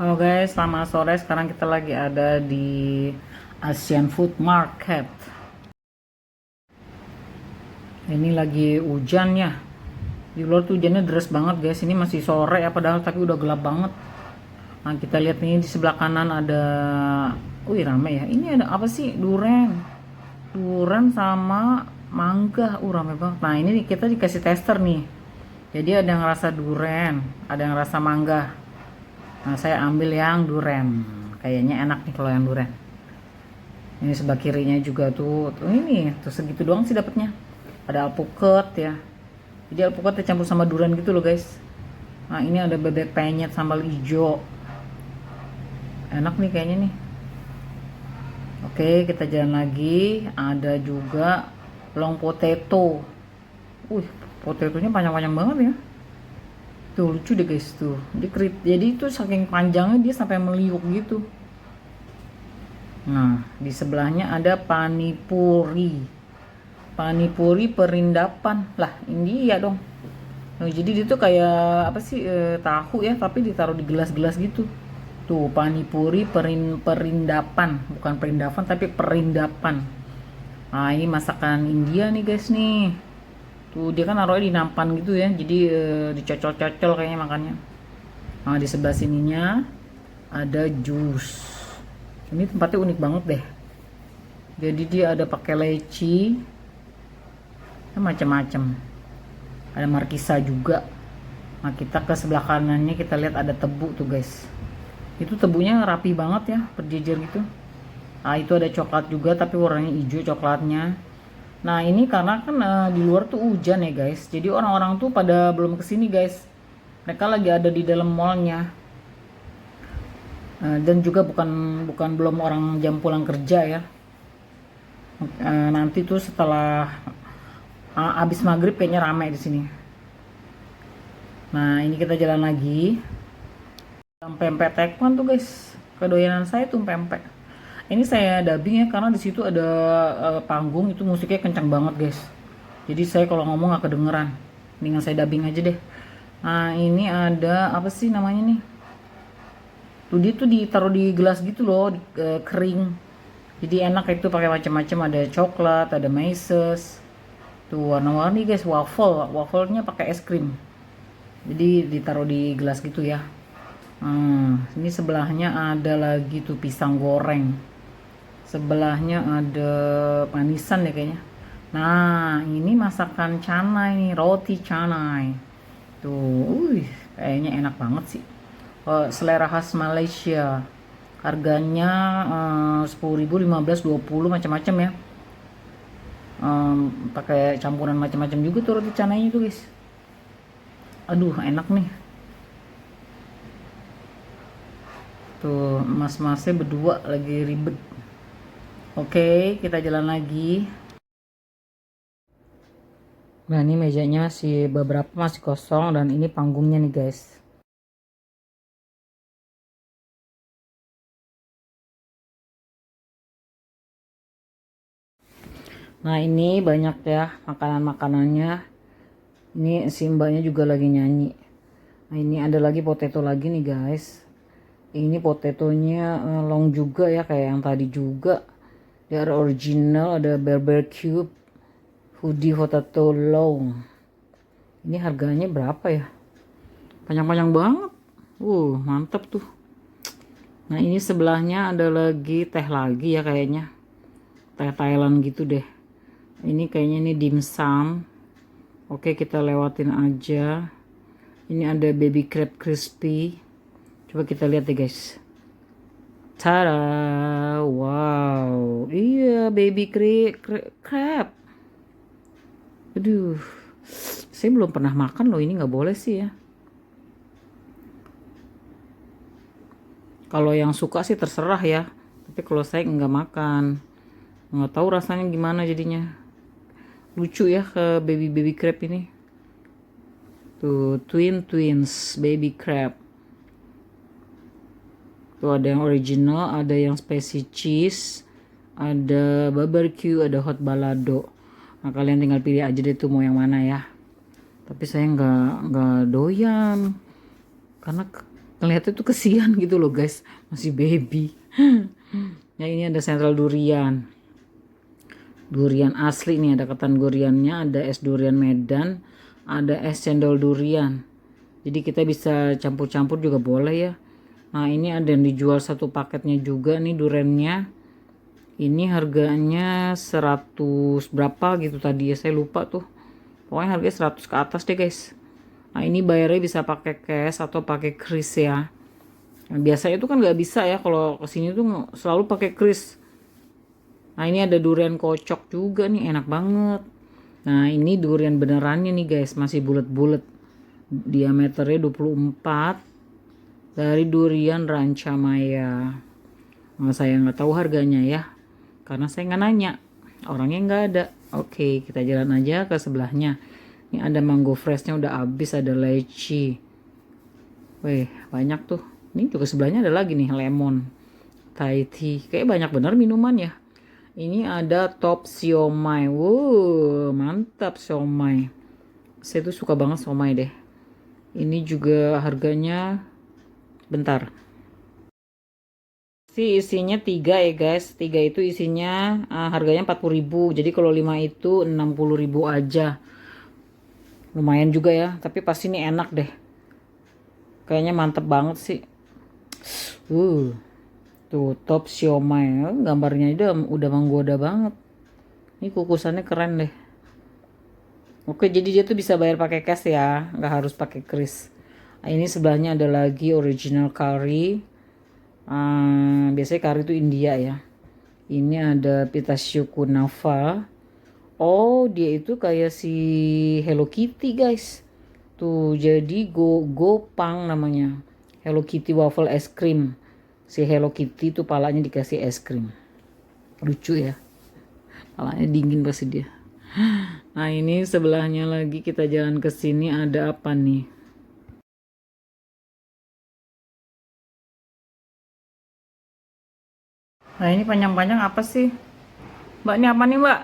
Halo guys, selamat sore. Sekarang kita lagi ada di Asian Food Market. Ini lagi hujan ya. Di luar tuh hujannya deras banget guys. Ini masih sore ya, padahal tapi udah gelap banget. Nah kita lihat nih di sebelah kanan ada, wih rame ya. Ini ada apa sih? Duren sama mangga. Rame banget. Nah ini kita dikasih tester nih. Jadi ada yang rasa duren, ada yang rasa mangga. Nah saya ambil yang duren. Kayaknya enak nih kalau yang duren. Ini sebelah kirinya juga tuh ini tuh segitu doang sih dapatnya. Ada alpukat ya, jadi alpukat dicampur sama durian gitu loh guys. Nah ini ada bebek penyet sambal hijau, enak nih kayaknya nih. Oke kita jalan lagi, ada juga long potato. Potatonya panjang-panjang banget ya. Tuh lucu deh guys tuh, jadi itu saking panjangnya dia sampai meliuk gitu. Nah di sebelahnya ada panipuri perindapan lah, ini ya dong. Nah, jadi dia tuh kayak apa sih, tahu ya tapi ditaruh di gelas-gelas gitu. Tuh panipuri perindapan, bukan perindapan tapi perindapan. Nah ini masakan India nih guys nih. Tuh dia kan naruhnya di nampan gitu ya, jadi dicocol-cocol kayaknya makannya. Nah di sebelah sininya ada jus. Ini tempatnya unik banget deh. Jadi dia ada pakai leci, macam-macam. Ada markisa juga. Nah kita ke sebelah kanannya kita lihat ada tebu tuh guys. Itu tebunya rapi banget ya, berjejer gitu. Nah itu ada coklat juga tapi warnanya hijau coklatnya. Nah ini karena kan di luar tuh hujan ya guys. Jadi orang-orang tuh pada belum kesini guys. Mereka lagi ada di dalam mallnya. Dan juga bukan belum orang jam pulang kerja ya. Nanti tuh setelah abis maghrib kayaknya ramai di sini. Nah ini kita jalan lagi. Pempek tekwan tuh guys, kedoyanan saya tuh pempek. Ini saya dubbing ya karena di situ ada panggung itu musiknya kencang banget guys. Jadi saya kalau ngomong gak kedengeran. Mendingan saya dubbing aja deh. Nah ini ada apa sih namanya nih? Tuh dia tuh ditaruh di gelas gitu loh, kering. Jadi enak itu pakai macam-macam, ada coklat, ada meses. Tuh warna-warni guys, wafelnya pakai es krim. Jadi ditaruh di gelas gitu ya. Ini sebelahnya ada lagi tuh pisang goreng. Sebelahnya ada manisan deh kayaknya. Nah, ini masakan canai nih, roti canai. Tuh, kayaknya enak banget sih. Selera khas Malaysia. Harganya 10.000, 15, 20 macam-macam ya. Pakai campuran macam-macam juga tuh roti canainya tuh guys. Aduh, enak nih. Tuh mas-masnya berdua lagi ribet. Oke kita jalan lagi. Nah ini mejanya beberapa masih kosong dan ini panggungnya nih guys. Nah ini banyak ya makanan-makanannya. Ini si mbaknya juga lagi nyanyi. Nah ini ada lagi potato lagi nih guys. Ini potatonya long juga ya kayak yang tadi juga. Dia ada original, ada barbecue, hoodie potato long. Ini harganya berapa ya? Panjang-panjang banget. Mantep tuh. Nah ini sebelahnya ada lagi teh lagi ya kayaknya. Teh Thailand gitu deh. Ini kayaknya ini dimsum. Oke kita lewatin aja. Ini ada baby crab crispy. Coba kita lihat deh guys. Tada, wow, iya baby crab. Aduh, saya belum pernah makan loh, ini nggak boleh sih ya. Kalau yang suka sih terserah ya, tapi kalau saya nggak makan, nggak tahu rasanya gimana jadinya. Lucu ya ke baby crab ini. Tuh twins baby crab. Tuh ada yang original, ada yang spicy cheese, ada barbecue, ada hot balado. Nah kalian tinggal pilih aja deh tuh mau yang mana ya. Tapi saya nggak doyan karena Ngeliatnya tuh kesian gitu loh guys, masih baby. Ya ini ada Central Durian. Durian asli nih, ada ketan duriannya, ada es durian Medan, ada es cendol durian. Jadi kita bisa campur-campur juga boleh ya. Nah ini ada yang dijual satu paketnya juga nih duriannya. Ini harganya 100 berapa gitu tadi ya, saya lupa tuh. Pokoknya harganya 100 ke atas deh guys. Nah ini bayarnya bisa pakai cash atau pakai kris ya. Nah, biasanya itu kan nggak bisa ya, kalau kesini tuh selalu pakai kris. Nah ini ada durian kocok juga nih, enak banget. Nah ini durian benerannya nih guys, masih bulat-bulat. Diameternya 24 dari durian Ranca Maya. Nah, saya nggak tahu harganya ya, karena saya nggak nanya, orangnya nggak ada. Oke, kita jalan aja ke sebelahnya. Ini ada mango freshnya udah habis, ada lychee. Wih, banyak tuh. Ini juga sebelahnya ada lagi nih lemon, Thai tea. Kayak banyak bener minuman ya. Ini ada top siomay. Wow, mantap siomay. Saya tuh suka banget siomay deh. Ini juga harganya, bentar. Isinya 3 ya guys. 3 itu isinya harganya 40.000. Jadi kalau 5 itu 60.000 aja. Lumayan juga ya, tapi pasti ini enak deh. Kayaknya mantep banget sih. Tuh top siomay, gambarnya udah menggoda banget. Ini kukusannya keren deh. Oke, jadi dia tuh bisa bayar pakai cash ya, nggak harus pakai kris. Nah, ini sebelahnya ada lagi original curry. Biasanya curry itu India ya. Ini ada pistachio kunafa. Oh, dia itu kayak si Hello Kitty guys. Tuh, jadi Gopang namanya. Hello Kitty waffle es krim. Si Hello Kitty tuh palanya dikasih es krim. Lucu ya. Palanya dingin pasti dia. Nah, ini sebelahnya lagi kita jalan ke sini ada apa nih? Nah, ini panjang-panjang apa sih? Mbak, ini apa nih, Mbak?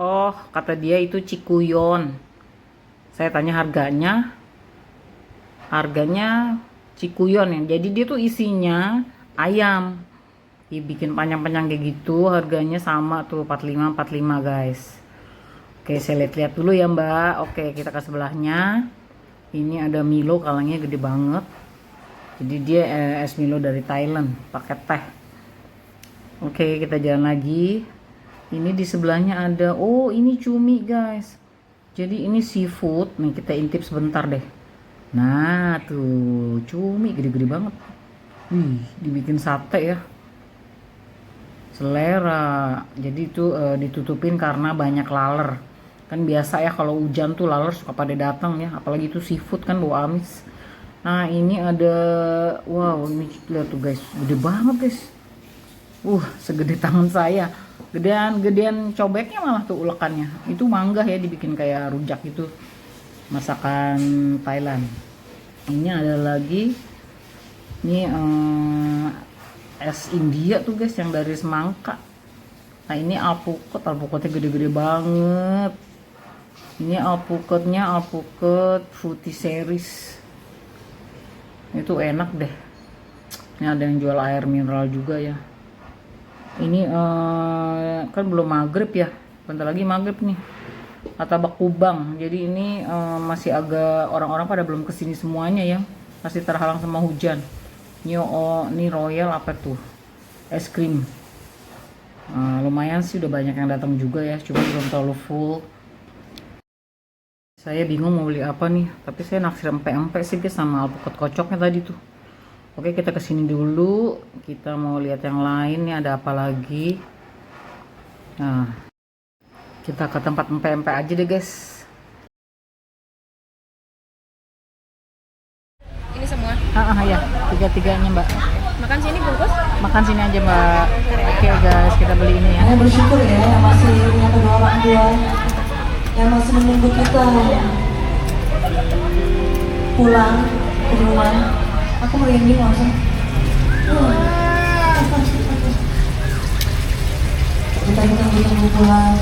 Oh, kata dia itu cikuyon. Saya tanya harganya. Harganya cikuyon ya. Jadi dia tuh isinya ayam. Dibikin panjang-panjang kayak gitu, harganya sama tuh 45 guys. Oke, saya lihat-lihat dulu ya, Mbak. Oke, kita ke sebelahnya. Ini ada Milo, kalengnya gede banget. Jadi dia es Milo dari Thailand, pakai teh. Oke, kita jalan lagi. Ini di sebelahnya ada, oh ini cumi guys. Jadi ini seafood. Nih kita intip sebentar deh. Nah tuh cumi gede-gede banget. Wih, dibikin sate ya. Selera. Jadi itu ditutupin karena banyak laler. Kan biasa ya kalau hujan tuh laler suka pada datang ya. Apalagi itu seafood kan bau amis. Nah ini ada, wow ini lihat tuh guys, gede banget guys. Segede tangan saya. Gedean cobeknya malah tuh ulekannya. Itu mangga ya, dibikin kayak rujak gitu. Masakan Thailand. Ini ada lagi. Ini es India tuh guys, yang dari semangka. Nah ini alpukotnya gede-gede banget. Ini alpuket fruity series. Itu enak deh. Ini ada yang jual air mineral juga ya. Ini kan belum maghrib ya, bentar lagi maghrib nih. Martabak Kubang. Jadi ini masih agak, orang-orang pada belum kesini semuanya ya, masih terhalang sama hujan. Ini royal apa tuh, es krim. Lumayan sih, udah banyak yang datang juga ya, cuma belum terlalu full. Saya bingung mau beli apa nih, tapi saya naksir empek-empek sih guys sama alpukat kocoknya tadi tuh. Oke, kita kesini dulu. Kita mau lihat yang lain nih, ada apa lagi. Nah, kita ke tempat empek-empek aja deh guys. Ini semua? Ya, tiga-tiganya mbak. Makan sini bungkus? Makan sini aja mbak. Oke guys, kita beli ini ya. Saya bersyukur ya yang masih punya kedua orang tua yang masih menunggu kita pulang ke rumah. Aku merinding langsung. Kita ditunggu pulang.